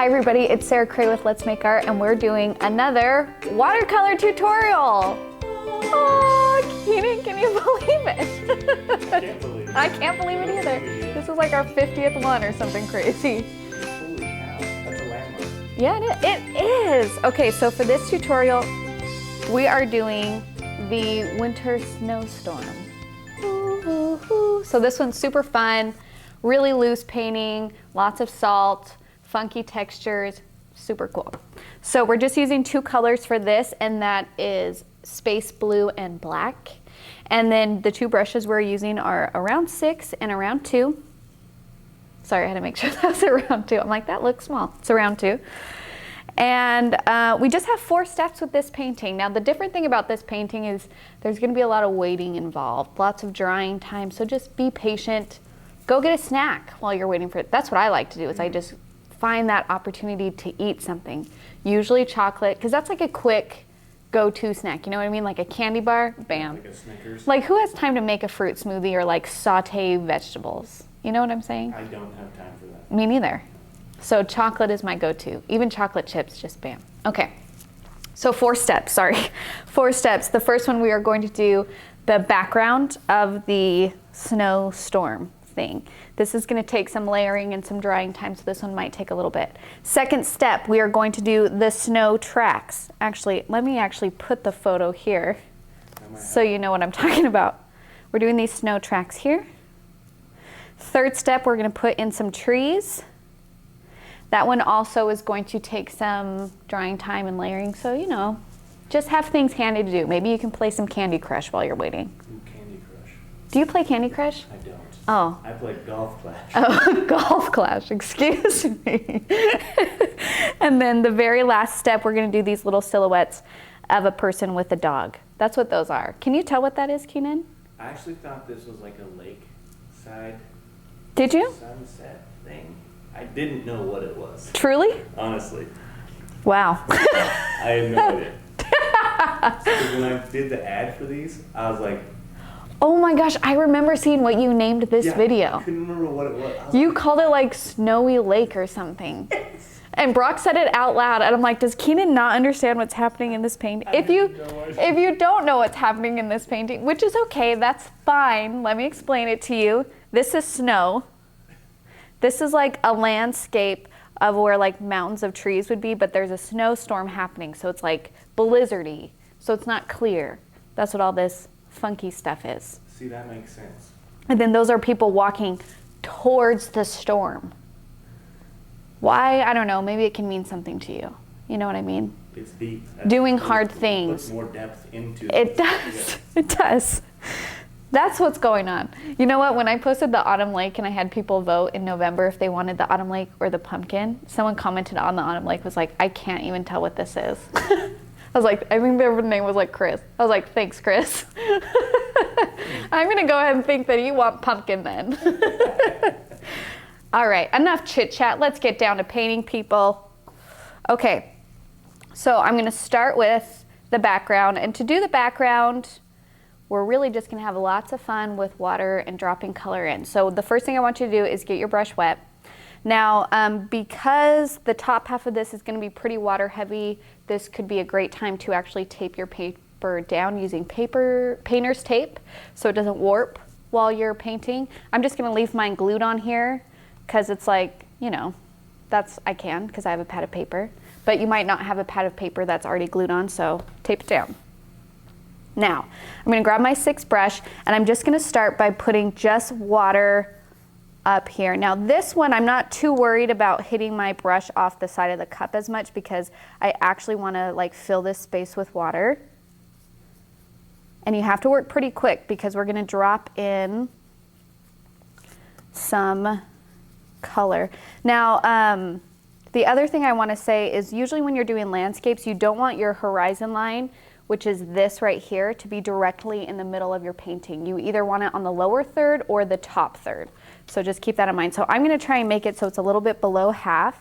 Hi everybody, it's Sarah Cray with Let's Make Art, and we're doing another watercolor tutorial. Oh, Keenan, can you believe it? I can't believe it. I can't believe it either. This is like our 50th one or something crazy. Holy cow, that's a landmark. Yeah, it is. Okay, so for this tutorial, we are doing the winter snowstorm. So this one's super fun, really loose painting, lots of salt, funky textures, super cool. So we're just using two colors for this, and that is space blue and black. And then the two brushes we're using are around 6 and around 2. Sorry, I had to make sure that was around 2. I'm like, that looks small. It's around 2. And we just have 4 steps with this painting. Now the different thing about this painting is there's gonna be a lot of waiting involved, lots of drying time, so just be patient. Go get a snack while you're waiting for it. That's what I like to do, is I just find that opportunity to eat something. Usually chocolate, because that's like a quick go-to snack, you know what I mean? Like a candy bar, bam. Like a Snickers. Like who has time to make a fruit smoothie or like saute vegetables? You know what I'm saying? I don't have time for that. Me neither. So chocolate is my go-to. Even chocolate chips, just bam. Okay, so 4 steps, sorry. 4 steps. The first one, we are going to do the background of the snowstorm thing. This is going to take some layering and some drying time, so this one might take a little bit. Second step, we are going to do the snow tracks. Actually, let me actually put the photo here so you know what I'm talking about. We're doing these snow tracks here. Third step, we're going to put in some trees. That one also is going to take some drying time and layering, so you know, just have things handy to do. Maybe you can play some Candy Crush while you're waiting. Ooh, Candy Crush. Do you play Candy Crush? I don't. Oh. I play Golf Clash. Oh, Golf Clash, excuse me. And then the very last step, we're gonna do these little silhouettes of a person with a dog. That's what those are. Can you tell what that is, Keenan? I actually thought this was like a lakeside Did you? sunset thing. I didn't know what it was. Truly? Honestly. Wow. I had no idea. So when I did the ad for these, I was like, Oh my gosh, I remember seeing what you named this yeah, video. I couldn't remember what it was. You called it like Snowy Lake or something. Yes. And Brock said it out loud, and I'm like, does Keenan not understand what's happening in this painting? If you don't know what's happening in this painting, which is okay, that's fine. Let me explain it to you. This is snow. This is like a landscape of where like mountains of trees would be, but there's a snowstorm happening, so it's like blizzardy, so it's not clear. That's what all this funky stuff is. See, that makes sense. And then those are people walking towards the storm. Why? I don't know. Maybe it can mean something to you. You know what I mean? It's deep. Doing hard Puts things. more depth into It does. It does. That's what's going on. You know what? When I posted the autumn lake and I had people vote in November if they wanted the autumn lake or the pumpkin, someone commented on the autumn lake, was like, I can't even tell what this is. I was like, I think their name was like Chris. I was like, thanks, Chris. I'm gonna go ahead and think that you want pumpkin then. All right, enough chit chat. Let's get down to painting, people. Okay, so I'm gonna start with the background. And to do the background, we're really just gonna have lots of fun with water and dropping color in. So the first thing I want you to do is get your brush wet. Now, because the top half of this is gonna be pretty water heavy, this could be a great time to actually tape your paper down using painter's tape so it doesn't warp while you're painting. I'm just gonna leave mine glued on here because it's like, you know, I can because I have a pad of paper, but you might not have a pad of paper that's already glued on, so tape it down. Now, I'm gonna grab my 6 brush and I'm just gonna start by putting just water up here. Now this one, I'm not too worried about hitting my brush off the side of the cup as much because I actually wanna like fill this space with water. And you have to work pretty quick because we're gonna drop in some color. Now, the other thing I wanna say is usually when you're doing landscapes, you don't want your horizon line, which is this right here, to be directly in the middle of your painting. You either want it on the lower third or the top third. So just keep that in mind. So I'm gonna try and make it so it's a little bit below half.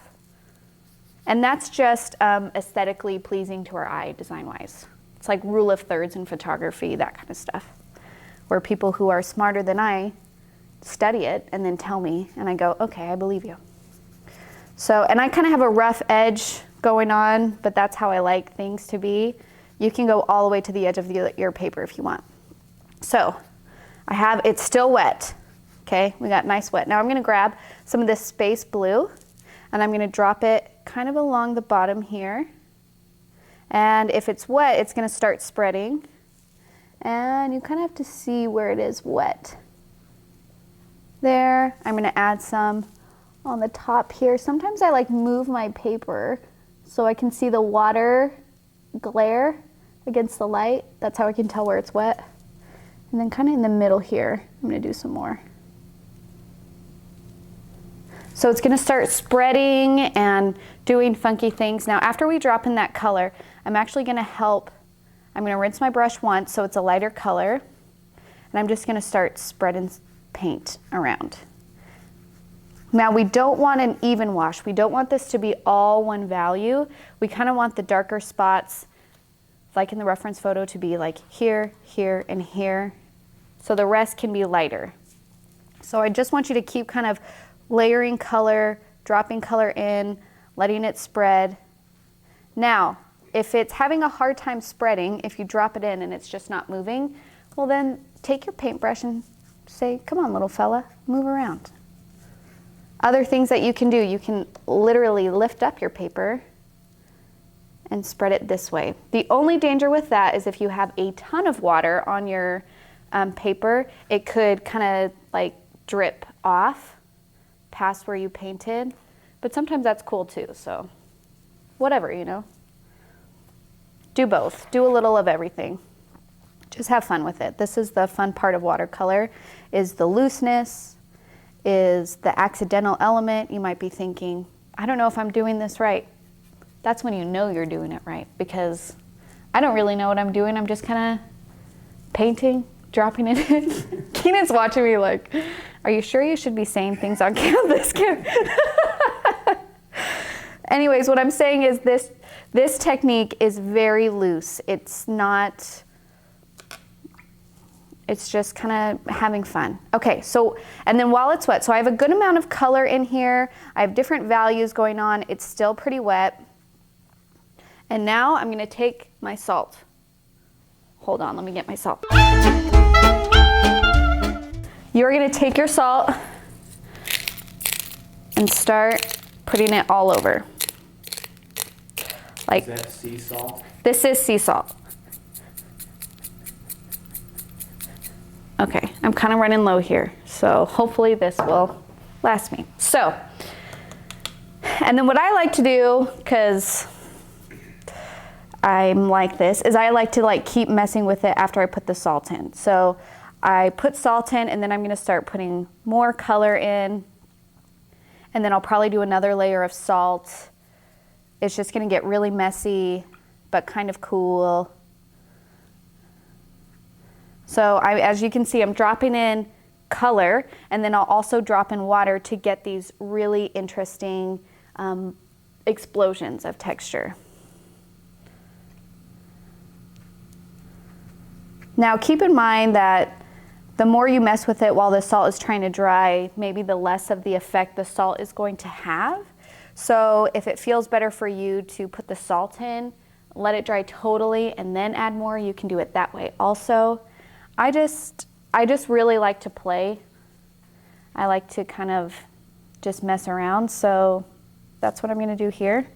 And that's just aesthetically pleasing to our eye, design-wise. It's like rule of thirds in photography, that kind of stuff, where people who are smarter than I study it and then tell me, and I go, okay, I believe you. So, and I kind of have a rough edge going on, but that's how I like things to be. You can go all the way to the edge of your paper if you want. So it's still wet. Okay, we got nice wet. Now I'm gonna grab some of this space blue and I'm gonna drop it kind of along the bottom here. And if it's wet, it's gonna start spreading. And you kind of have to see where it is wet. There, I'm gonna add some on the top here. Sometimes I like move my paper so I can see the water glare against the light. That's how I can tell where it's wet. And then kind of in the middle here, I'm gonna do some more. So it's gonna start spreading and doing funky things. Now after we drop in that color, I'm actually gonna I'm gonna rinse my brush once so it's a lighter color. And I'm just gonna start spreading paint around. Now we don't want an even wash. We don't want this to be all one value. We kind of want the darker spots, like in the reference photo, to be like here, here, and here. So the rest can be lighter. So I just want you to keep kind of layering color, dropping color in, letting it spread. Now, if it's having a hard time spreading, if you drop it in and it's just not moving, well then take your paintbrush and say, come on little fella, move around. Other things that you can do, you can literally lift up your paper and spread it this way. The only danger with that is if you have a ton of water on your paper, it could kind of like drip off past where you painted, but sometimes that's cool too, so whatever, you know. Do both, do a little of everything. Just have fun with it. This is the fun part of watercolor, is the looseness, is the accidental element. You might be thinking, I don't know if I'm doing this right. That's when you know you're doing it right, because I don't really know what I'm doing. I'm just kind of painting, dropping it in. Keenan's watching me like, are you sure you should be saying things on this camera? Anyways, what I'm saying is this technique is very loose. It's not, it's just kind of having fun. Okay, so, and then while it's wet, so I have a good amount of color in here. I have different values going on. It's still pretty wet. And now I'm gonna take my salt. Hold on, let me get my salt. You're gonna take your salt and start putting it all over. Like, is that sea salt? This is sea salt. Okay, I'm kind of running low here, so hopefully this will last me. So, and then what I like to do, because I'm like this, is I like to like keep messing with it after I put the salt in. So I put salt in and then I'm gonna start putting more color in, and then I'll probably do another layer of salt. It's just gonna get really messy, but kind of cool. So as you can see, I'm dropping in color, and then I'll also drop in water to get these really interesting explosions of texture. Now keep in mind that the more you mess with it while the salt is trying to dry, maybe the less of the effect the salt is going to have. So if it feels better for you to put the salt in, let it dry totally, and then add more, you can do it that way also. I just really like to play. I like to kind of just mess around, so that's what I'm gonna do here.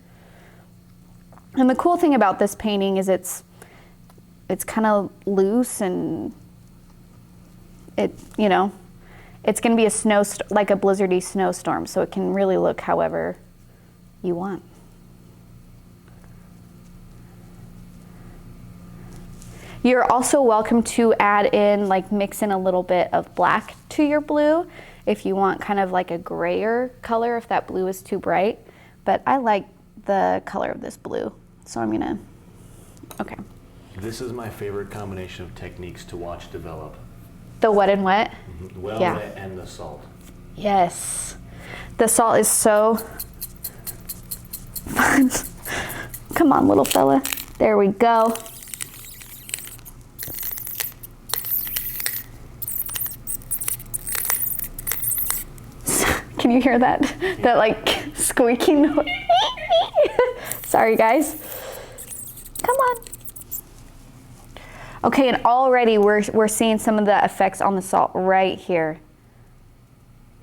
And the cool thing about this painting is it's kind of loose, and you know, it's gonna be like a blizzardy snowstorm, so it can really look however you want. You're also welcome to add in, like mix in a little bit of black to your blue if you want kind of like a grayer color, if that blue is too bright. But I like the color of this blue, so I'm gonna, okay. This is my favorite combination of techniques to watch develop. The wet and wet? Mm-hmm. Well, yeah. Wet and the salt. Yes. The salt is so fun. Come on, little fella. There we go. Can you hear that? That like squeaky noise. Sorry guys. Come on. Okay, and already we're seeing some of the effects on the salt right here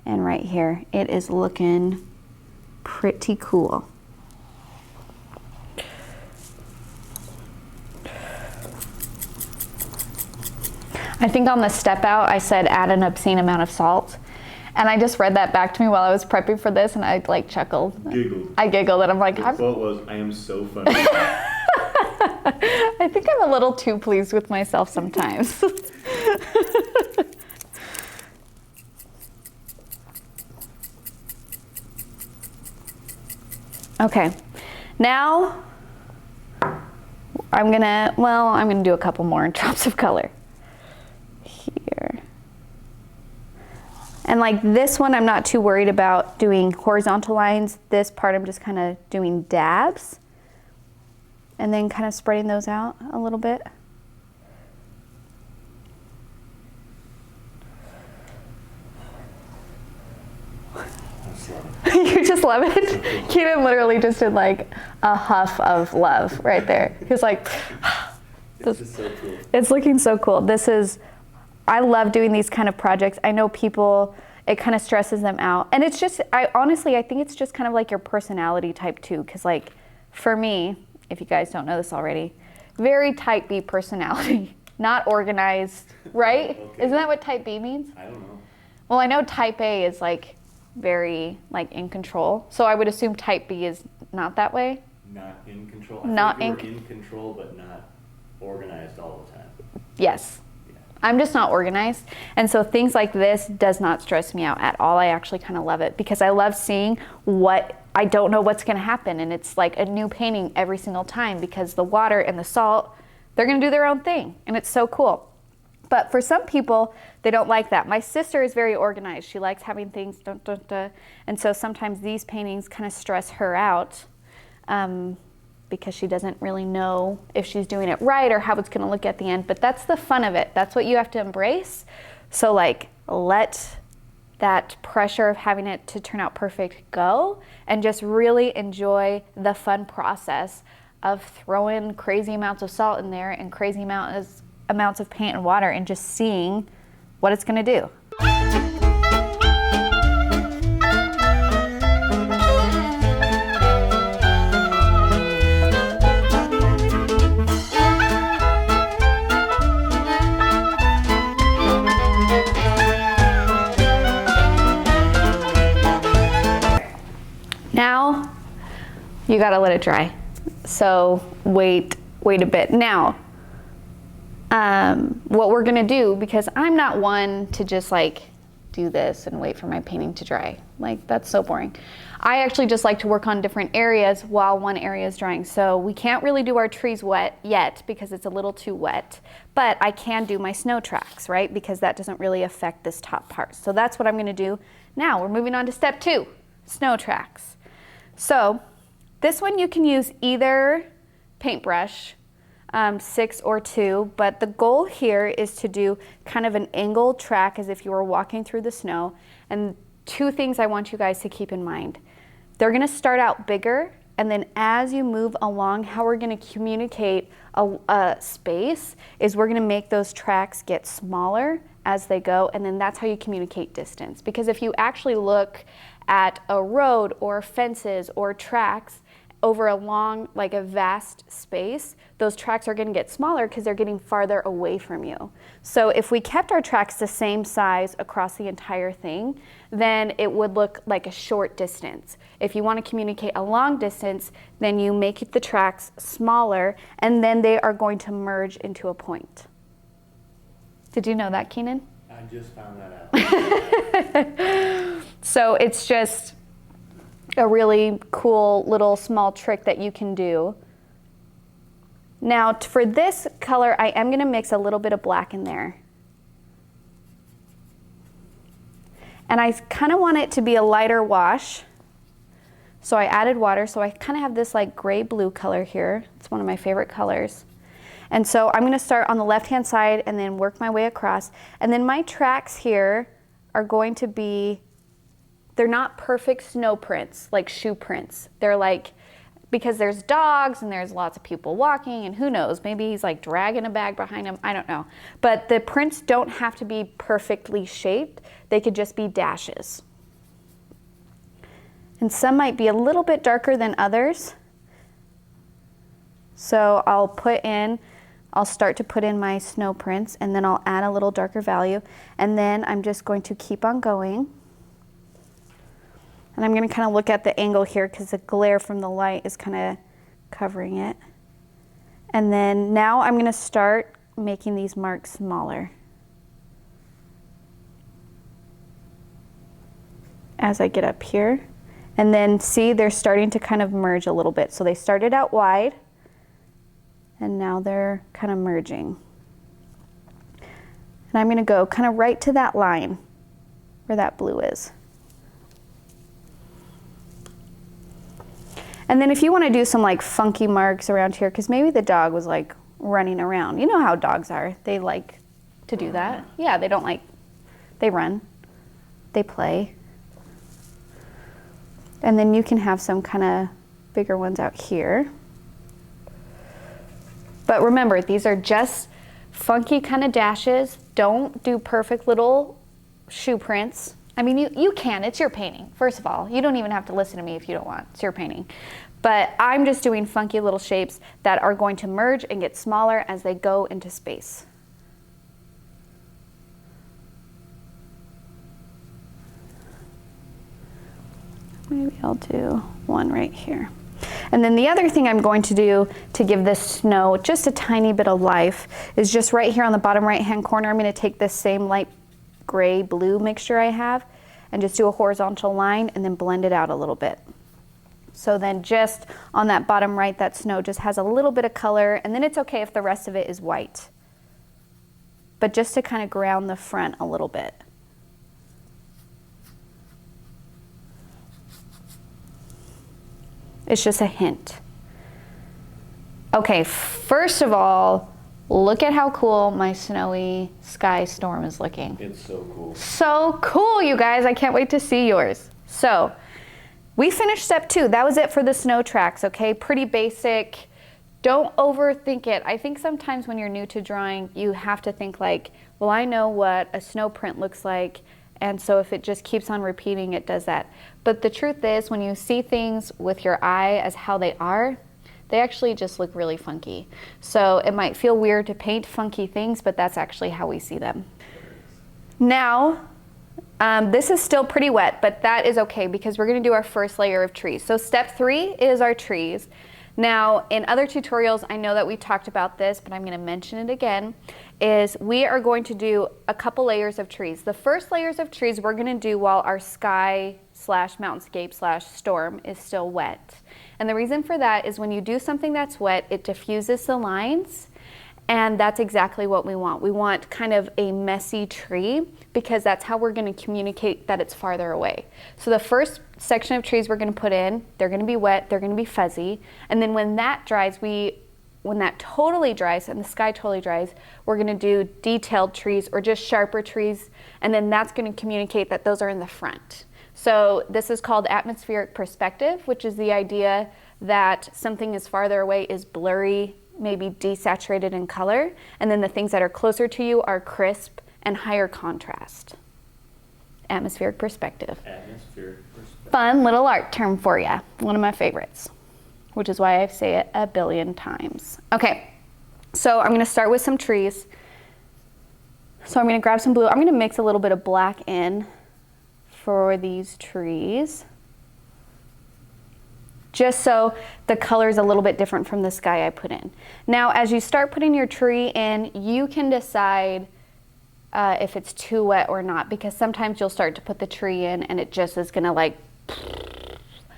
and right here. It is looking pretty cool. I think on the step out, I said add an obscene amount of salt. And I just read that back to me while I was prepping for this, and I like chuckled. Giggled. I giggled, and I'm like, The quote was, "I am so funny." I think I'm a little too pleased with myself sometimes. Okay, now I'm gonna do a couple more drops of color here. And like this one, I'm not too worried about doing horizontal lines. This part, I'm just kind of doing dabs and then kind of spreading those out a little bit. You just love it? Keenan literally just did like a huff of love right there. He was like, This is so cool. It's looking so cool. I love doing these kind of projects. I know people, it kind of stresses them out. And it's just, I think it's just kind of like your personality type too. Cause like for me, if you guys don't know this already, very type B personality, not organized, right? Okay. Isn't that what type B means? I don't know. Well, I know type A is like very like in control. So I would assume type B is not that way. Not in control. Not I think in control, but not organized all the time. Yes. Yeah. I'm just not organized. And so things like this does not stress me out at all. I actually kind of love it because I love seeing I don't know what's going to happen. And it's like a new painting every single time because the water and the salt, they're going to do their own thing. And it's so cool. But for some people, they don't like that. My sister is very organized. She likes having things, dun, dun, dun. And so sometimes these paintings kind of stress her out because she doesn't really know if she's doing it right or how it's going to look at the end. But that's the fun of it. That's what you have to embrace. So like, let that pressure of having it to turn out perfect go and just really enjoy the fun process of throwing crazy amounts of salt in there and crazy amounts of paint and water and just seeing what it's going to do. Now you got to let it dry. So wait a bit. Now what we're gonna do, because I'm not one to just like do this and wait for my painting to dry. Like that's so boring. I actually just like to work on different areas while one area is drying. So we can't really do our trees wet yet because it's a little too wet, but I can do my snow tracks, right? Because that doesn't really affect this top part. So that's what I'm gonna do. Now we're moving on to step 2, snow tracks. So this one you can use either paintbrush, 6 or 2, but the goal here is to do kind of an angled track as if you were walking through the snow. And 2 things I want you guys to keep in mind. They're gonna start out bigger, and then as you move along, how we're gonna communicate a space is we're gonna make those tracks get smaller as they go, and then that's how you communicate distance. Because if you actually look at a road or fences or tracks over a long, like a vast space, those tracks are gonna get smaller because they're getting farther away from you. So if we kept our tracks the same size across the entire thing, then it would look like a short distance. If you wanna communicate a long distance, then you make the tracks smaller and then they are going to merge into a point. Did you know that, Keenan? I just found that out. So it's just a really cool little small trick that you can do. Now for this color, I am gonna mix a little bit of black in there. And I kind of want it to be a lighter wash. So I added water, so I kind of have this like gray blue color here. It's one of my favorite colors. And so I'm gonna start on the left-hand side and then work my way across. And then my tracks here are going to be they're not perfect snow prints, like shoe prints. They're like, because there's dogs and there's lots of people walking and who knows, maybe he's like dragging a bag behind him, I don't know. But the prints don't have to be perfectly shaped. They could just be dashes. And some might be a little bit darker than others. So I'll start to put in my snow prints and then I'll add a little darker value. And then I'm just going to keep on going. And I'm going to kind of look at the angle here because the glare from the light is kind of covering it. And then now I'm going to start making these marks smaller as I get up here. And then see, they're starting to kind of merge a little bit. So they started out wide and now they're kind of merging. And I'm going to go kind of right to that line where that blue is. And then if you want to do some like funky marks around here, because maybe the dog was like running around. You know how dogs are. They like to do that. Yeah, they don't like, they run, they play. And then you can have some kind of bigger ones out here. But remember, these are just funky kind of dashes. Don't do perfect little shoe prints. I mean, you can, it's your painting. First of all, you don't even have to listen to me if you don't want, it's your painting. But I'm just doing funky little shapes that are going to merge and get smaller as they go into space. Maybe I'll do one right here. And then the other thing I'm going to do to give this snow just a tiny bit of life is just right here on the bottom right hand corner, I'm going to take this same light gray blue mixture I have and just do a horizontal line and then blend it out a little bit. So then just on that bottom right, that snow just has a little bit of color, and then it's okay if the rest of it is white. But just to kind of ground the front a little bit. It's just a hint. Okay, first of all, look at how cool my snowy sky storm is looking. It's so cool. So cool, you guys. I can't wait to see yours. So, we finished step 2. That was it for the snow tracks, okay? Pretty basic. Don't overthink it. I think sometimes when you're new to drawing, you have to think like, well, I know what a snow print looks like, and so if it just keeps on repeating, it does that. But the truth is, when you see things with your eye as how they are, they actually just look really funky. So it might feel weird to paint funky things, but that's actually how we see them. Now, this is still pretty wet, but that is okay because we're going to do our first layer of trees. So step 3 is our trees. Now, in other tutorials, I know that we talked about this, but I'm going to mention it again, is we are going to do a couple layers of trees. The first layers of trees we're going to do while our sky / mountainscape / storm is still wet. And the reason for that is when you do something that's wet, it diffuses the lines. And that's exactly what we want. We want kind of a messy tree because that's how we're going to communicate that it's farther away. So the first section of trees we're going to put in, they're going to be wet, they're going to be fuzzy. And then when that dries, when that totally dries and the sky totally dries, we're going to do detailed trees or just sharper trees. And then that's going to communicate that those are in the front. So this is called atmospheric perspective, which is the idea that something is farther away is blurry, maybe desaturated in color, and then the things that are closer to you are crisp and higher contrast. Atmospheric perspective. Atmospheric perspective. Fun little art term for you. One of my favorites, which is why I say it a billion times. Okay, so I'm going to start with some trees. So I'm going to grab some blue. I'm going to mix a little bit of black in for these trees, just so the color is a little bit different from the sky I put in. Now, as you start putting your tree in, you can decide if it's too wet or not, because sometimes you'll start to put the tree in and it just is gonna like,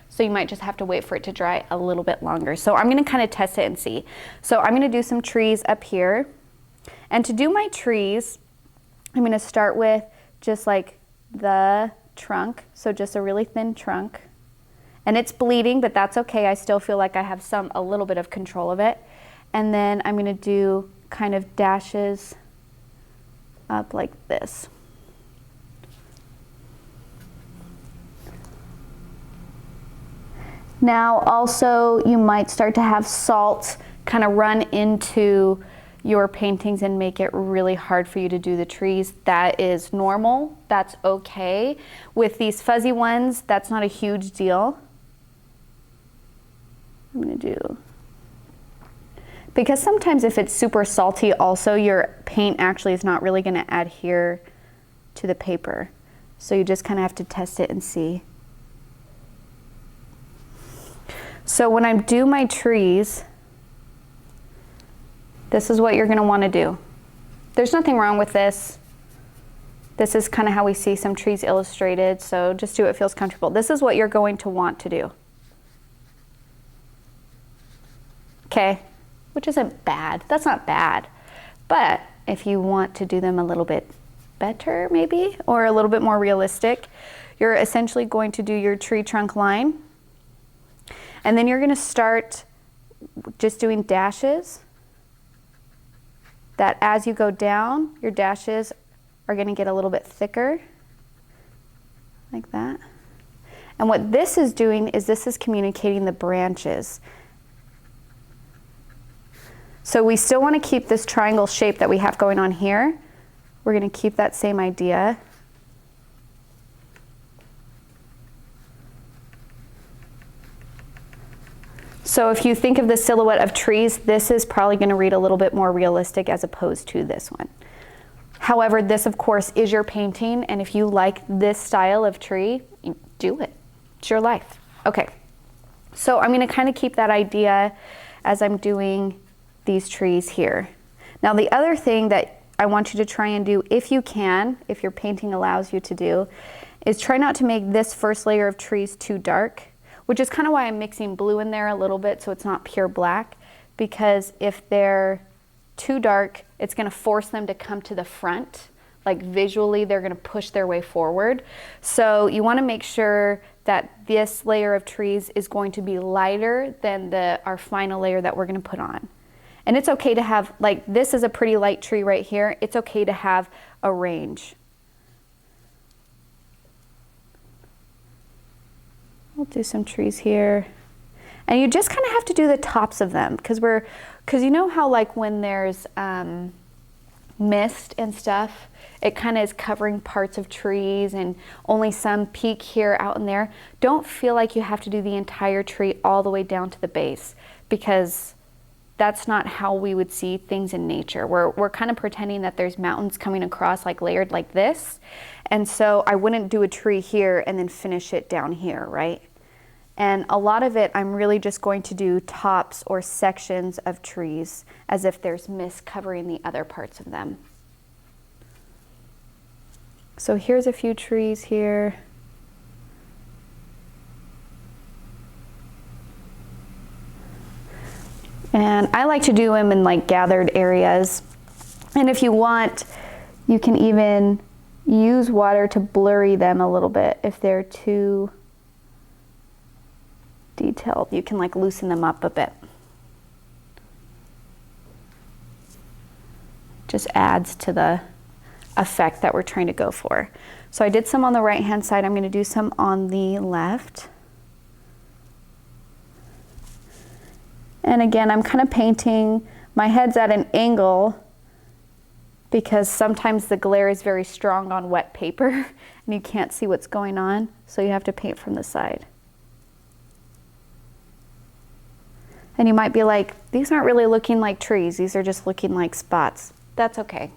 so you might just have to wait for it to dry a little bit longer. So I'm gonna kind of test it and see. So I'm gonna do some trees up here. And to do my trees, I'm gonna start with just like the trunk, so just a really thin trunk. And it's bleeding, but that's okay. I still feel like I have a little bit of control of it. And then I'm going to do kind of dashes up like this. Now also you might start to have salt kind of run into your paintings and make it really hard for you to do the trees. That is normal, that's okay. With these fuzzy ones, that's not a huge deal. I'm gonna do, because sometimes if it's super salty also, your paint actually is not really gonna adhere to the paper. So you just kind of have to test it and see. So when I do my trees, this is what you're going to want to do. There's nothing wrong with this. This is kind of how we see some trees illustrated, so just do what feels comfortable. This is what you're going to want to do. Okay, which isn't bad. That's not bad. But if you want to do them a little bit better maybe, or a little bit more realistic, you're essentially going to do your tree trunk line. And then you're going to start just doing dashes that as you go down, your dashes are going to get a little bit thicker, like that. And what this is doing is this is communicating the branches. So we still want to keep this triangle shape that we have going on here. We're going to keep that same idea. So if you think of the silhouette of trees, this is probably going to read a little bit more realistic as opposed to this one. However, this of course is your painting, and if you like this style of tree, do it. It's your life. Okay, so I'm going to kind of keep that idea as I'm doing these trees here. Now the other thing that I want you to try and do, if you can, if your painting allows you to do, is try not to make this first layer of trees too dark, which is kind of why I'm mixing blue in there a little bit so it's not pure black, because if they're too dark, it's going to force them to come to the front. Like visually, they're going to push their way forward. So you want to make sure that this layer of trees is going to be lighter than our final layer that we're going to put on. And it's okay to have, like this is a pretty light tree right here. It's okay to have a range. We'll do some trees here. And you just kind of have to do the tops of them because you know how like when there's mist and stuff, it kind of is covering parts of trees and only some peak here, out in there. Don't feel like you have to do the entire tree all the way down to the base, because that's not how we would see things in nature. We're kind of pretending that there's mountains coming across like layered like this. And so I wouldn't do a tree here and then finish it down here, right? And a lot of it, I'm really just going to do tops or sections of trees as if there's mist covering the other parts of them. So here's a few trees here. And I like to do them in like gathered areas. And if you want, you can even use water to blurry them a little bit. If they're too detailed, you can like loosen them up a bit. Just adds to the effect that we're trying to go for. So I did some on the right hand side. I'm going to do some on the left. And again, I'm kind of painting, my head's at an angle because sometimes the glare is very strong on wet paper and you can't see what's going on, so you have to paint from the side. And you might be like, these aren't really looking like trees, these are just looking like spots. That's okay.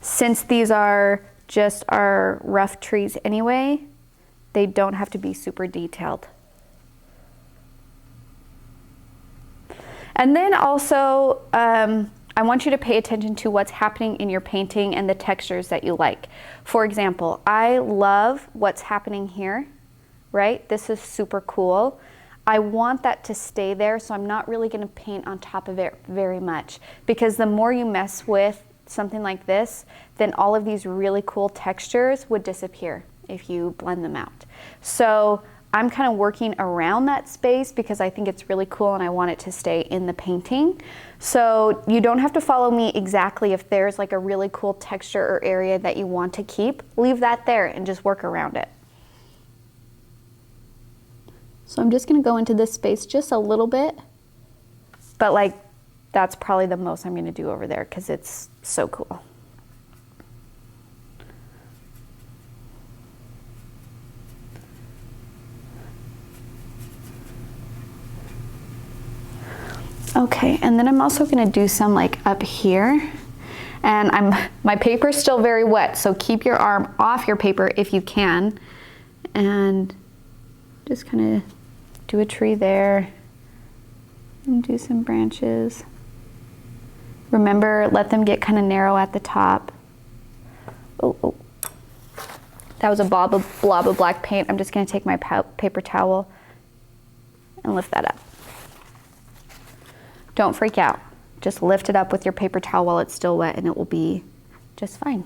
Since these are just our rough trees anyway, they don't have to be super detailed. And then also, I want you to pay attention to what's happening in your painting and the textures that you like. For example, I love what's happening here, right? This is super cool. I want that to stay there, so I'm not really going to paint on top of it very much, because the more you mess with something like this, then all of these really cool textures would disappear if you blend them out. So I'm kind of working around that space because I think it's really cool and I want it to stay in the painting. So you don't have to follow me exactly. If there's like a really cool texture or area that you want to keep, leave that there and just work around it. So I'm just gonna go into this space just a little bit, but like that's probably the most I'm gonna do over there because it's so cool. Okay, and then I'm also gonna do some like up here. And my paper's still very wet, so keep your arm off your paper if you can. And just kind of do a tree there and do some branches. Remember, let them get kind of narrow at the top. Oh. That was a blob of black paint. I'm just gonna take my paper towel and lift that up. Don't freak out. Just lift it up with your paper towel while it's still wet and it will be just fine.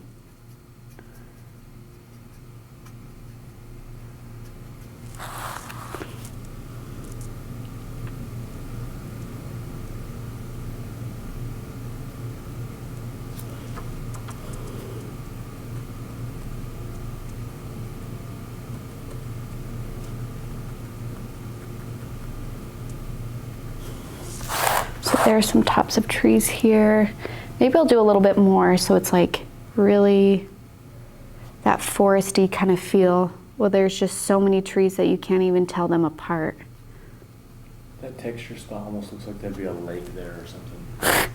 There are some tops of trees here. Maybe I'll do a little bit more so it's like really that foresty kind of feel. Well, there's just so many trees that you can't even tell them apart. That texture spot almost looks like there'd be a lake there or something.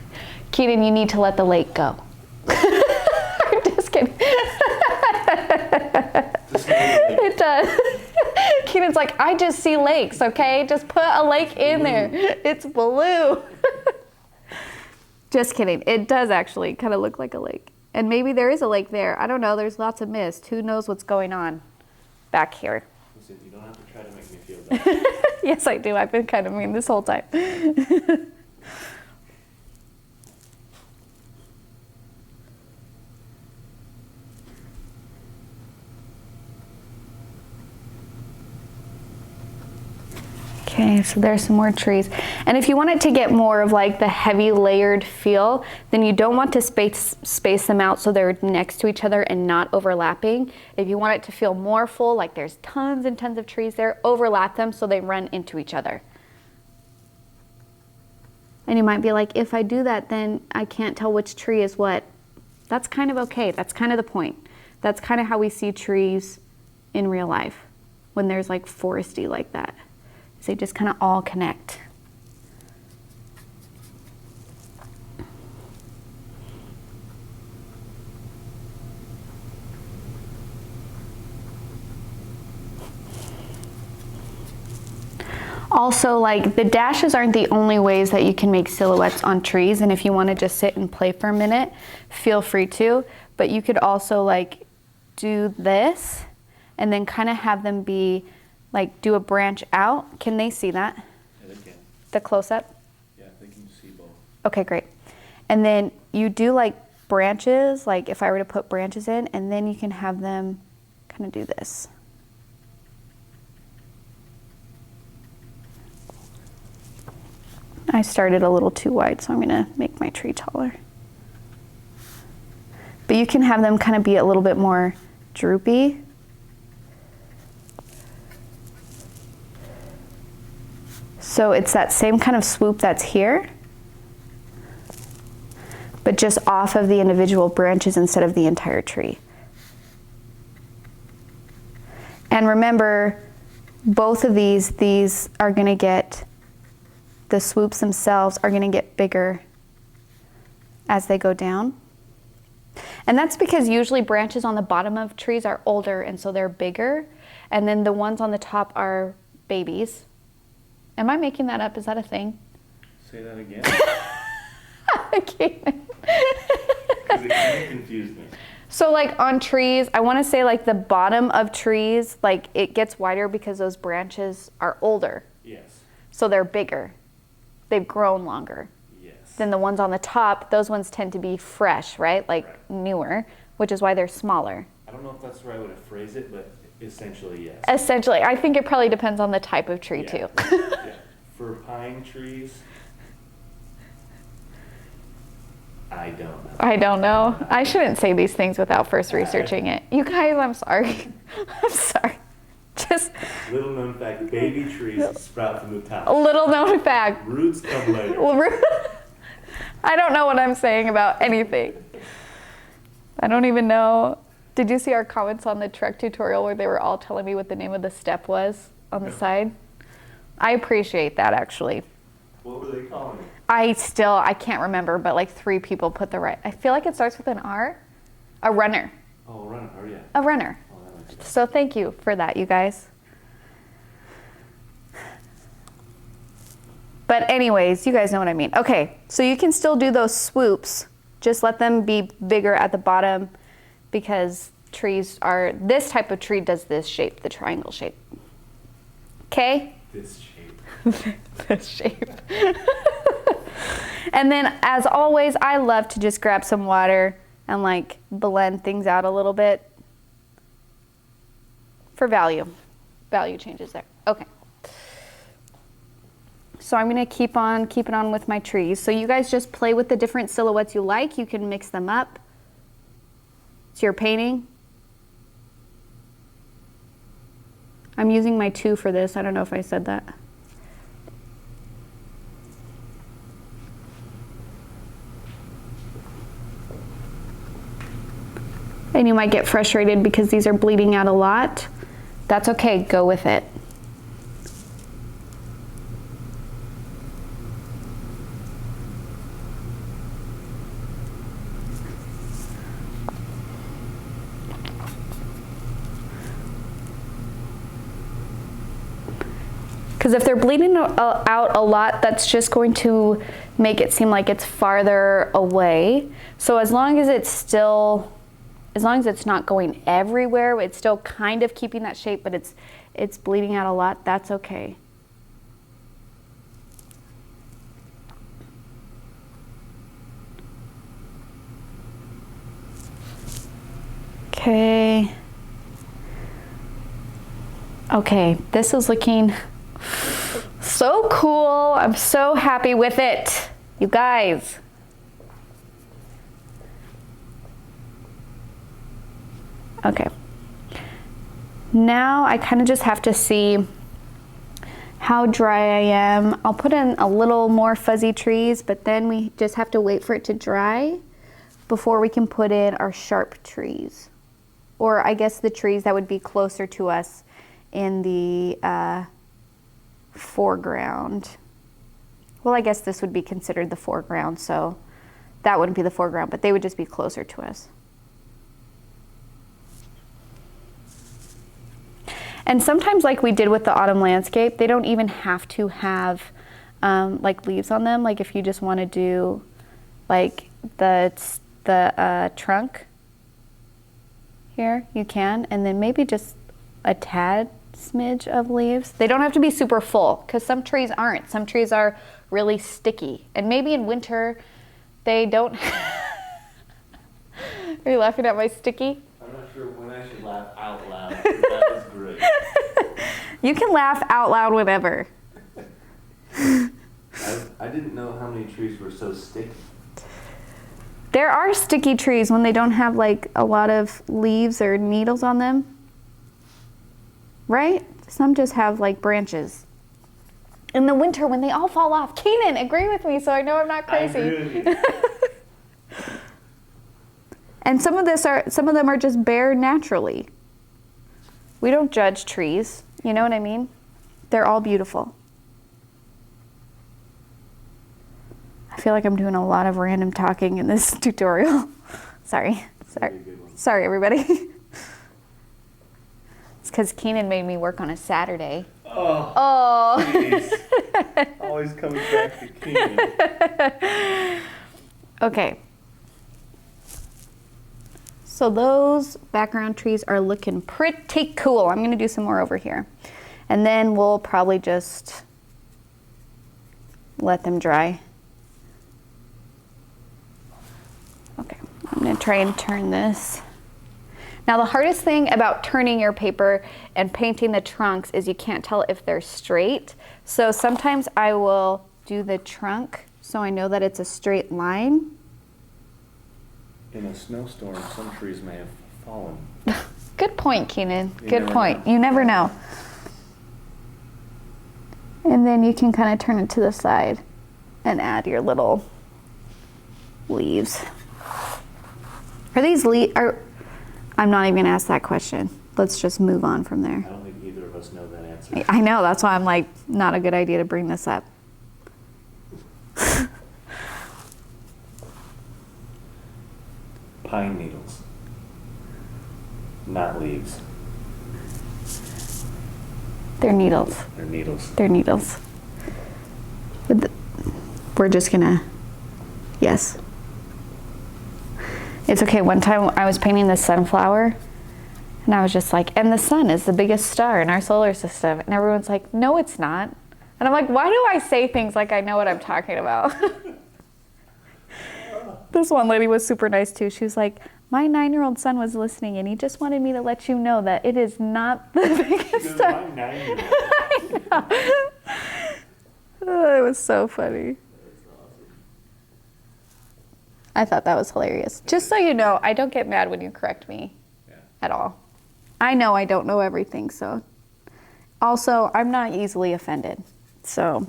Keaton, you need to let the lake go. I'm just kidding. It does. Keaton's like, I just see lakes, okay? Just put a lake in there. It's blue. Just kidding. It does actually kind of look like a lake. And maybe there is a lake there. I don't know. There's lots of mist. Who knows what's going on back here? Listen, you don't have to try to make me feel bad. Yes, I do. I've been kind of mean this whole time. Okay, so there's some more trees. And if you want it to get more of like the heavy layered feel, then you don't want to space them out so they're next to each other and not overlapping. If you want it to feel more full, like there's tons and tons of trees there, overlap them so they run into each other. And you might be like, if I do that, then I can't tell which tree is what. That's kind of okay. That's kind of the point. That's kind of how we see trees in real life when there's like foresty like that. They just kind of all connect. Also, like the dashes aren't the only ways that you can make silhouettes on trees, and if you want to just sit and play for a minute, feel free to, but you could also like do this and then kind of have them be like do a branch out. Can they see that? Yeah, they can. The close-up? Yeah, they can see both. Okay, great. And then you do like branches, like if I were to put branches in, and then you can have them kind of do this. I started a little too wide, so I'm gonna make my tree taller. But you can have them kind of be a little bit more droopy. So it's that same kind of swoop that's here, but just off of the individual branches instead of the entire tree. And remember, both of these are gonna get, the swoops themselves are gonna get bigger as they go down. And that's because usually branches on the bottom of trees are older and so they're bigger, and then the ones on the top are babies. Am I making that up? Is that a thing? Say that again. I can't. Because it kind of confused me. So like on trees, I want to say like the bottom of trees, like it gets wider because those branches are older. Yes. So they're bigger. They've grown longer. Yes. Then the ones on the top, those ones tend to be fresh, right? Like newer, which is why they're smaller. I don't know if that's the right way to phrase it, but essentially, yes. Essentially, I think it probably depends on the type of tree too. Yeah. For pine trees, I don't know. I don't know. I shouldn't say these things without first researching it. You guys, I'm sorry. I'm sorry. guys. Little known fact, baby trees sprout from the top. Little known fact. Roots come later. I don't know what I'm saying about anything. I don't even know. Did you see our comments on the Trek tutorial where they were all telling me what the name of the step was on the side? I appreciate that, actually. What were they calling it? I can't remember, but like 3 people put the right. I feel like it starts with an R. A runner. Oh, a runner. Oh, yeah. A runner. Oh, that makes sense. So thank you for that, you guys. But anyways, you guys know what I mean. Okay, so you can still do those swoops. Just let them be bigger at the bottom because trees are, this type of tree does this shape, the triangle shape. Okay? This shape. This shape. And then as always, I love to just grab some water and like blend things out a little bit for value. Value changes there. Okay. So I'm gonna keep on keeping on with my trees. So you guys just play with the different silhouettes you like. You can mix them up. It's your painting. I'm using my 2 for this. I don't know if I said that. And you might get frustrated because these are bleeding out a lot. That's okay, go with it. Because if they're bleeding out a lot, that's just going to make it seem like it's farther away. So as long as it's not going everywhere, it's still kind of keeping that shape, but it's bleeding out a lot, that's okay. Okay. Okay, this is looking so cool. I'm so happy with it, you guys. Okay. Now I kind of just have to see how dry I am. I'll put in a little more fuzzy trees, but then we just have to wait for it to dry before we can put in our sharp trees. Or I guess the trees that would be closer to us in the foreground. Well, I guess this would be considered the foreground, so that wouldn't be the foreground, but they would just be closer to us. And sometimes, like we did with the autumn landscape, they don't even have to have like leaves on them. Like if you just want to do like the trunk here, you can, and then maybe just a tad smidge of leaves. They don't have to be super full because some trees aren't. Some trees are really sticky, and maybe in winter they don't. Are you laughing at my sticky? I'm not sure when I should laugh out loud. That is great. You can laugh out loud whenever. I didn't know how many trees were so sticky. There are sticky trees when they don't have like a lot of leaves or needles on them. Right? Some just have like branches. In the winter when they all fall off. Keenan, agree with me so I know I'm not crazy. I agree with you. And some of them are just bare naturally. We don't judge trees, you know what I mean? They're all beautiful. I feel like I'm doing a lot of random talking in this tutorial. Sorry everybody. It's because Keenan made me work on a Saturday. Oh. Geez. Always coming back to Keenan. Okay. So those background trees are looking pretty cool. I'm going to do some more over here. And then we'll probably just let them dry. Okay, I'm going to try and turn this. Now the hardest thing about turning your paper and painting the trunks is you can't tell if they're straight. So sometimes I will do the trunk so I know that it's a straight line. In a snowstorm, some trees may have fallen. Good point, Keenan. You Good never point. know. You never know. And then you can kind of turn it to the side and add your little leaves. Are these leaves? I'm not even gonna ask that question. Let's just move on from there. I don't think either of us know that answer. I know, that's why I'm like, not a good idea to bring this up. Pine needles, not leaves. They're needles. They're needles. They're needles. We're just gonna, yes. It's okay. One time I was painting this sunflower and I was just like, and the sun is the biggest star in our solar system. And everyone's like, no, it's not. And I'm like, why do I say things like I know what I'm talking about? This one lady was super nice too. She was like, my 9-year-old son was listening and he just wanted me to let you know that it is not the biggest star. My 9-year-old. I know. Oh, it was so funny. I thought that was hilarious. Just so you know, I don't get mad when you correct me at all. I know I don't know everything, so. Also, I'm not easily offended, so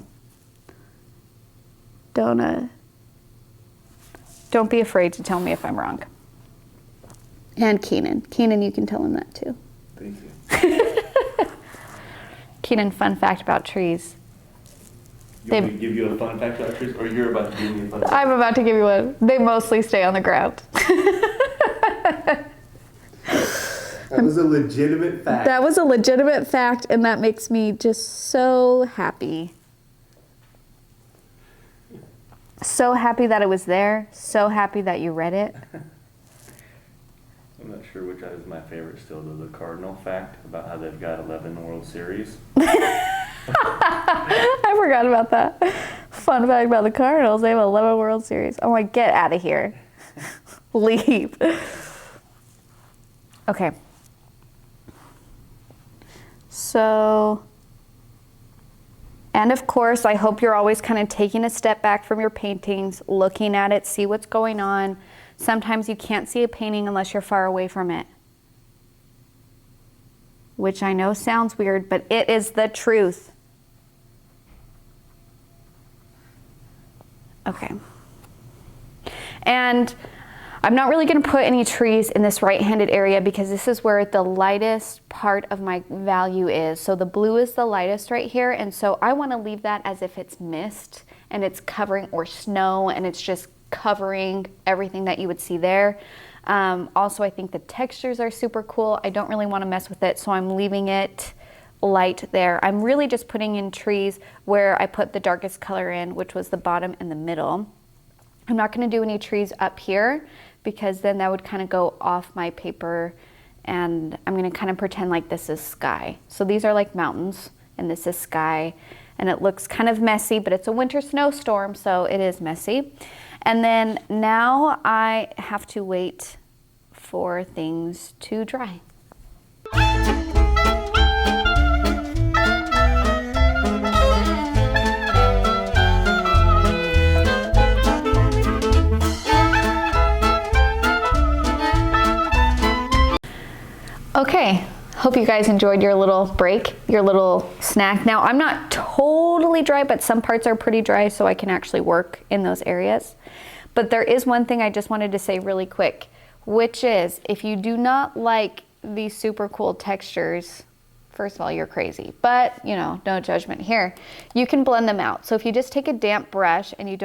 don't be afraid to tell me if I'm wrong. And Keenan, you can tell him that too. Thank you. Keenan, fun fact about trees. You want me to give you a fun fact about trees, or you're about to give me a fun fact? I'm about to give you one. They mostly stay on the ground. That was a legitimate fact. That was a legitimate fact, and that makes me just so happy. So happy that it was there. So happy that you read it. I'm not sure which is my favorite still, though. The Cardinal fact about how they've got 11 World Series. I forgot about that. Fun fact about the Cardinals, they have 11 World Series. I'm like, get out of here. Leave. Okay. So, and of course, I hope you're always kind of taking a step back from your paintings, looking at it, see what's going on. Sometimes you can't see a painting unless you're far away from it. Which I know sounds weird, but it is the truth. Okay. And I'm not really going to put any trees in this right-handed area because this is where the lightest part of my value is. So the blue is the lightest right here, and so I want to leave that as if it's mist and it's covering, or snow, and it's just covering everything that you would see there. Also, I think the textures are super cool. I don't really want to mess with it, so I'm leaving it light there. I'm really just putting in trees where I put the darkest color in, which was the bottom and the middle. I'm not going to do any trees up here because then that would kind of go off my paper, and I'm going to kind of pretend like this is sky. So these are like mountains and this is sky, and it looks kind of messy, but it's a winter snowstorm, so it is messy. And then now I have to wait for things to dry. Okay, hope you guys enjoyed your little break, your little snack. Now, I'm not totally dry, but some parts are pretty dry, so I can actually work in those areas. But there is one thing I just wanted to say really quick, which is if you do not like these super cool textures, first of all, you're crazy, but you know, no judgment here. You can blend them out. So if you just take a damp brush and you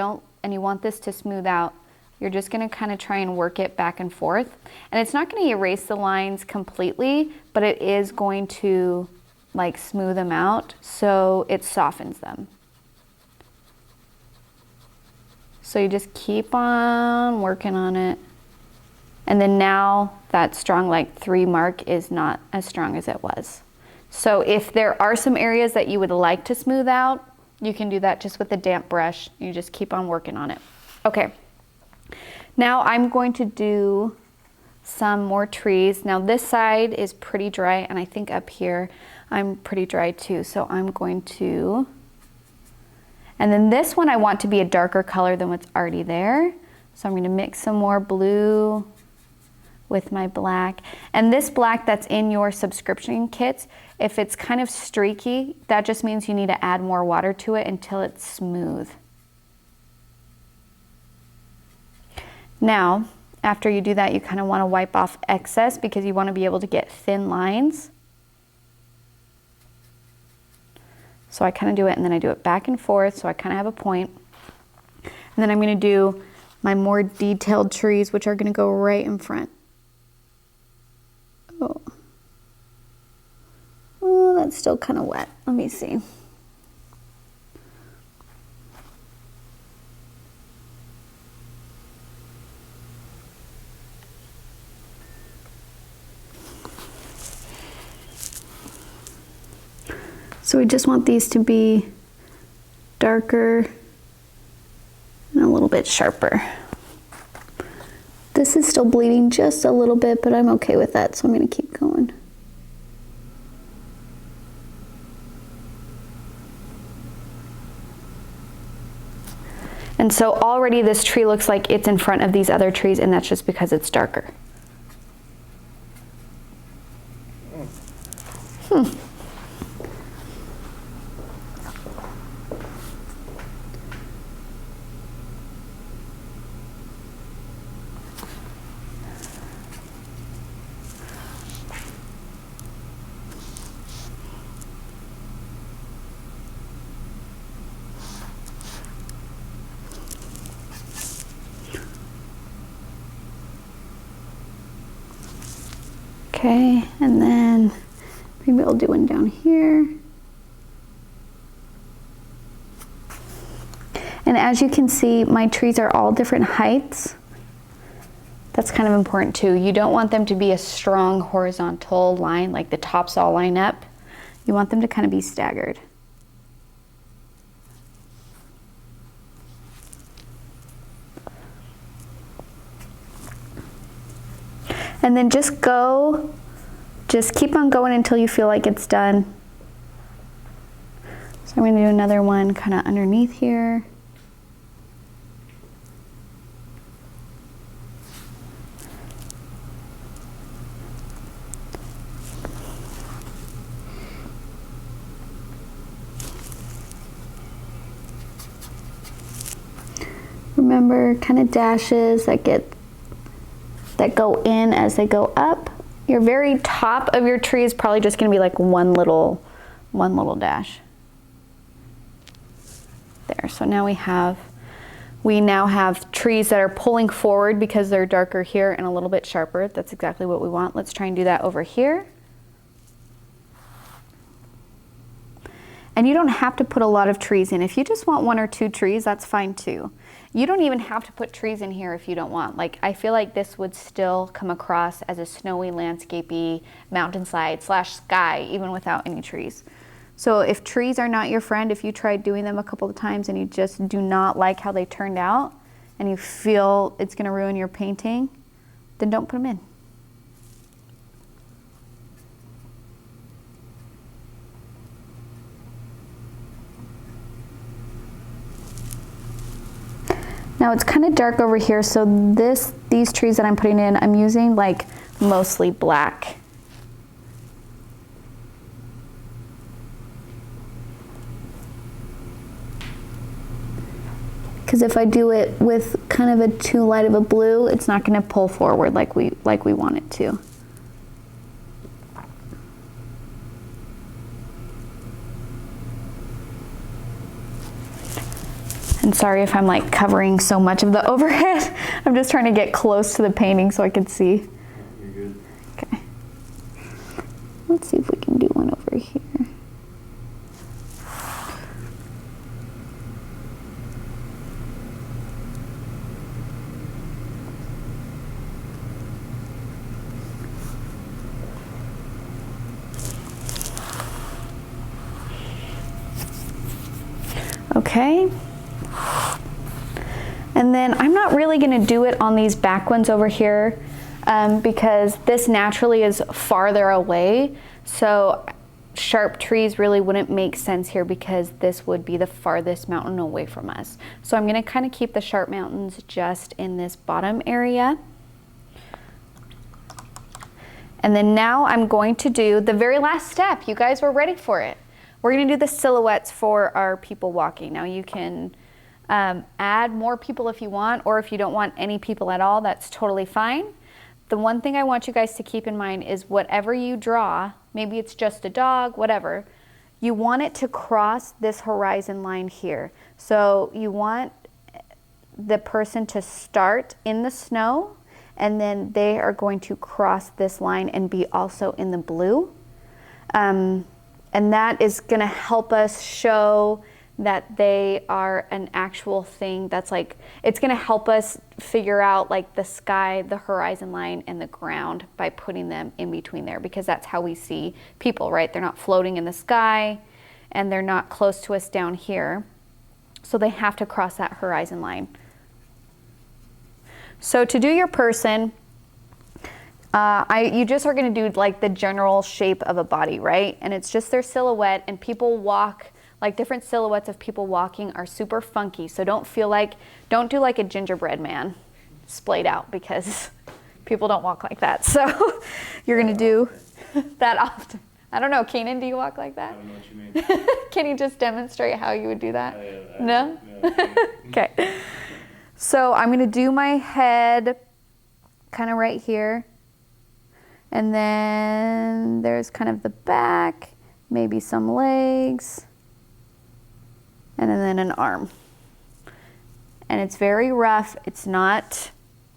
want this to smooth out, you're just going to kind of try and work it back and forth. And it's not going to erase the lines completely, but it is going to like smooth them out so it softens them. So you just keep on working on it. And then now that strong like 3 mark is not as strong as it was. So if there are some areas that you would like to smooth out, you can do that just with a damp brush. You just keep on working on it. Okay. Now I'm going to do some more trees. Now this side is pretty dry, and I think up here I'm pretty dry too. So I'm going to, and then this one I want to be a darker color than what's already there. So I'm going to mix some more blue with my black. And this black that's in your subscription kits, if it's kind of streaky, that just means you need to add more water to it until it's smooth. Now, after you do that, you kind of want to wipe off excess because you want to be able to get thin lines. So I kind of do it and then I do it back and forth so I kind of have a point. And then I'm going to do my more detailed trees, which are going to go right in front. Oh, that's still kind of wet. Let me see. So we just want these to be darker and a little bit sharper. This is still bleeding just a little bit, but I'm okay with that, so I'm going to keep going. And so already this tree looks like it's in front of these other trees, and that's just because it's darker. Okay, and then maybe I'll do one down here. And as you can see, my trees are all different heights. That's kind of important too. You don't want them to be a strong horizontal line, like the tops all line up. You want them to kind of be staggered. And then just keep on going until you feel like it's done. So I'm going to do another one kind of underneath here. Remember, kind of dashes that go in as they go up. Your very top of your tree is probably just going to be like one little dash. There. So now we now have trees that are pulling forward because they're darker here and a little bit sharper. That's exactly what we want. Let's try and do that over here. And you don't have to put a lot of trees in. If you just want 1 or 2 trees, that's fine too. You don't even have to put trees in here if you don't want. Like, I feel like this would still come across as a snowy, landscapey mountainside / sky, even without any trees. So if trees are not your friend, if you tried doing them a couple of times and you just do not like how they turned out and you feel it's going to ruin your painting, then don't put them in. Now it's kind of dark over here, so these trees that I'm putting in, I'm using like mostly black. Because if I do it with kind of a too light of a blue, it's not going to pull forward like we want it to. And sorry if I'm like covering so much of the overhead. I'm just trying to get close to the painting so I can see. You're good. Okay. Let's see if we can do one over here. Okay. And then I'm not really going to do it on these back ones over here because this naturally is farther away. So sharp trees really wouldn't make sense here because this would be the farthest mountain away from us. So I'm going to kind of keep the sharp mountains just in this bottom area. And then now I'm going to do the very last step. You guys were ready for it. We're going to do the silhouettes for our people walking. Now you can add more people if you want, or if you don't want any people at all, that's totally fine. The one thing I want you guys to keep in mind is whatever you draw, maybe it's just a dog, whatever, you want it to cross this horizon line here. So you want the person to start in the snow, and then they are going to cross this line and be also in the blue. And that is going to help us show that they are an actual thing. That's like, it's going to help us figure out like the sky, the horizon line, and the ground by putting them in between there, because that's how we see people, right? They're not floating in the sky and they're not close to us down here. So they have to cross that horizon line. So to do your person, you just are going to do like the general shape of a body, right? And it's just their silhouette, and people walk, like different silhouettes of people walking are super funky. So don't do like a gingerbread man splayed out, because people don't walk like that. So you're going to do that often. I don't know, Keenan, do you walk like that? I don't know what you mean. Can you just demonstrate how you would do that? No? No. Okay. So I'm going to do my head kind of right here. And then there's kind of the back, maybe some legs, and then an arm. And it's very rough. It's not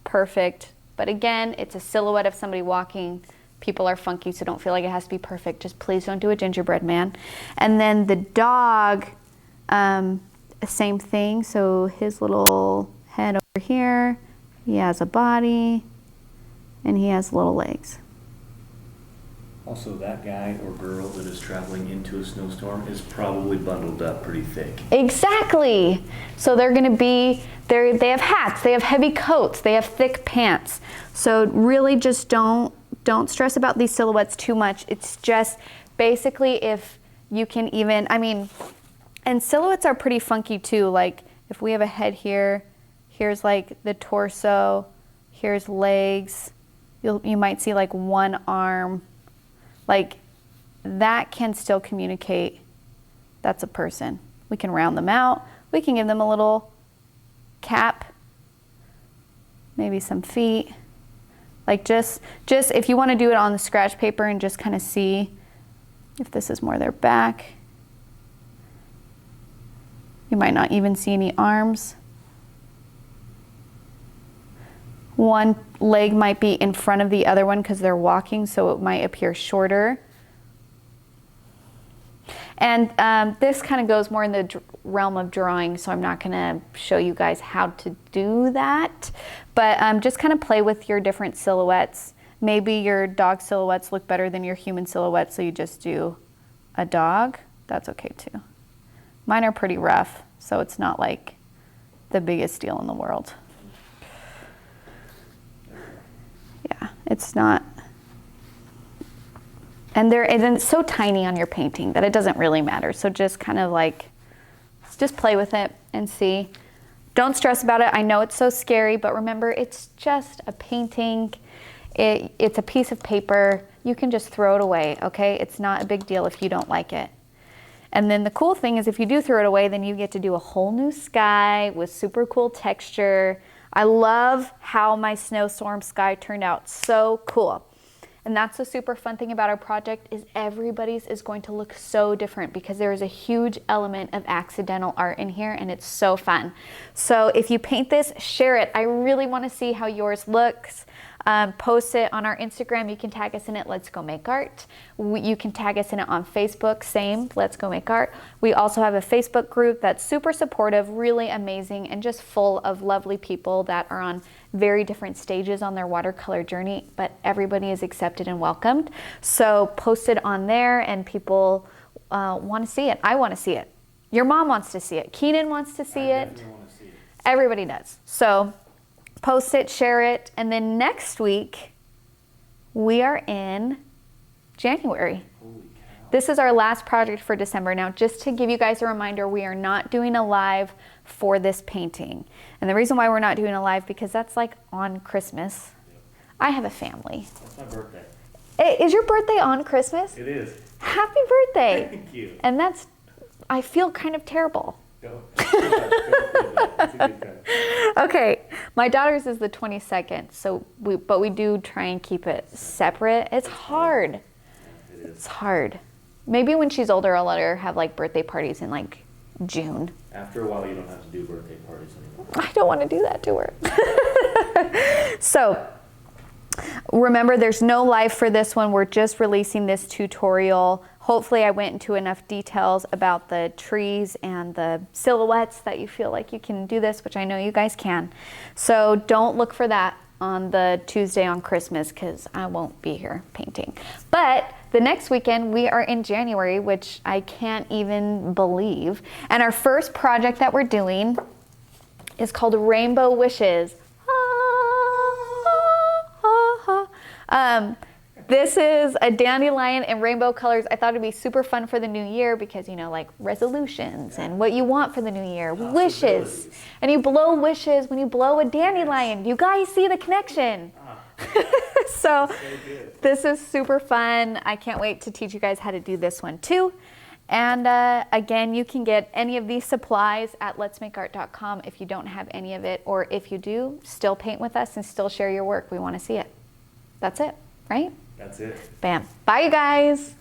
perfect. But again, it's a silhouette of somebody walking. People are funky, so don't feel like it has to be perfect. Just please don't do a gingerbread man. And then the dog, same thing. So his little head over here, he has a body, and he has little legs. Also, that guy or girl that is traveling into a snowstorm is probably bundled up pretty thick. Exactly. So they're going to be, they have hats, they have heavy coats, they have thick pants. So really just don't stress about these silhouettes too much. It's just basically if you can even, and silhouettes are pretty funky too. Like if we have a head here, here's like the torso, here's legs, you might see like one arm. Like that can still communicate that's a person. We can round them out. We can give them a little cap, maybe some feet. Like just if you want to do it on the scratch paper and just kind of see if this is more their back. You might not even see any arms. One leg might be in front of the other one because they're walking, so it might appear shorter. And this kind of goes more in the realm of drawing, so I'm not going to show you guys how to do that. But just kind of play with your different silhouettes. Maybe your dog silhouettes look better than your human silhouettes, so you just do a dog. That's okay too. Mine are pretty rough, so it's not like the biggest deal in the world. Yeah, it's not. And it's so tiny on your painting that it doesn't really matter. So just kind of like, just play with it and see. Don't stress about it. I know it's so scary, but remember, it's just a painting. It's a piece of paper. You can just throw it away, okay? It's not a big deal if you don't like it. And then the cool thing is if you do throw it away, then you get to do a whole new sky with super cool texture. I love how my snowstorm sky turned out. So cool. And that's the super fun thing about our project is everybody's is going to look so different because there is a huge element of accidental art in here and it's so fun. So if you paint this, share it. I really want to see how yours looks. Post it on our Instagram. You can tag us in it, Let's Go Make Art. You can tag us in it on Facebook, same, Let's Go Make Art. We also have a Facebook group that's super supportive, really amazing, and just full of lovely people that are on very different stages on their watercolor journey, but everybody is accepted and welcomed. So post it on there and people want to see it. I want to see it. Your mom wants to see it. Keenan wants to see it. Definitely want to see it. Everybody does. So post it, share it, and then next week we are in January. Holy cow. This is our last project for December. Now, just to give you guys a reminder, we are not doing a live for this painting. And the reason why we're not doing a live because that's like on Christmas. Yep. I have a family. That's my birthday. Is your birthday on Christmas? It is. Happy birthday. Thank you. And I feel kind of terrible. Go. It's a good time. Okay, my daughter's is the 22nd, but we do try and keep it separate. It's hard. It is. It's hard. Maybe when she's older, I'll let her have like birthday parties in like June. After a while, you don't have to do birthday parties anymore. I don't want to do that to her. So remember, there's no live for this one. We're just releasing this tutorial. Hopefully I went into enough details about the trees and the silhouettes that you feel like you can do this, which I know you guys can. So don't look for that on the Tuesday on Christmas because I won't be here painting. But the next weekend we are in January, which I can't even believe. And our first project that we're doing is called Rainbow Wishes. This is a dandelion in rainbow colors. I thought it'd be super fun for the new year because, you know, like resolutions and what you want for the new year, wishes. And you blow wishes when you blow a dandelion. You guys see the connection. So this is super fun. I can't wait to teach you guys how to do this one too. And again, you can get any of these supplies at letsmakeart.com if you don't have any of it, or if you do, still paint with us and still share your work. We want to see it. That's it, right? That's it. Bam. Bye, you guys.